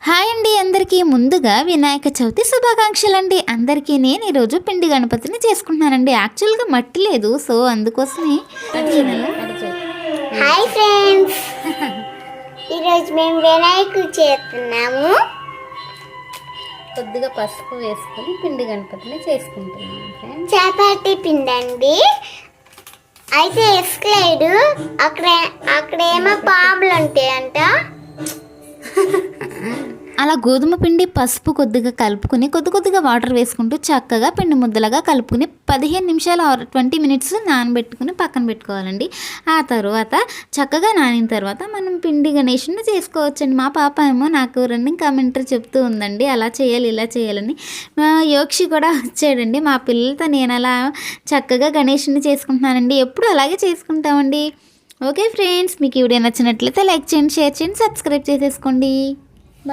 Hi అండి అందరికీ ముందుగా వినాయక చవితి శుభాకాంక్షలు అండి అందరికీ. నేను ఈరోజు పిండి గణపతిని చేసుకుంటున్నానండి. యాక్చువల్గా మట్టి లేదు, సో అందుకోసమే. హాయ్ ఫ్రెండ్స్, ఈరోజు మేము వినాయకుడు చేస్తున్నాము. కొద్దిగా పసుపు వేసుకొని పిండి గణపతిని చేసుకుంటున్నాము ఫ్రెండ్స్. చపాతీ పిండి అండి. అయితే ఎస్కలేడు అక్కడేమో పాములు ఉంటాయంట. అలా గోధుమ పిండి పసుపు కొద్దిగా కలుపుకొని కొద్దిగా వాటర్ వేసుకుంటూ చక్కగా పిండి ముద్దలుగా కలుపుకుని 15 నిమిషాలు 20 మినిట్స్ నానబెట్టుకుని పక్కన పెట్టుకోవాలండి. ఆ తర్వాత చక్కగా నానిన తర్వాత మనం పిండి గణేషుని చేసుకోవచ్చండి. మా పాప ఏమో నాకు రన్నింగ్ కామెంటరీ చెప్తూ ఉందండి, అలా చేయాలి ఇలా చేయాలని. యోక్షి కూడా వచ్చాడండి. మా పిల్లలతో నేను అలా చక్కగా గణేషుని చేసుకుంటున్నానండి. ఎప్పుడు అలాగే చేసుకుంటామండి. ఓకే ఫ్రెండ్స్, మీకు ఈ వీడియో నచ్చినట్లయితే లైక్ చేయండి, షేర్ చేయండి, సబ్స్క్రైబ్ చేసేసుకోండి.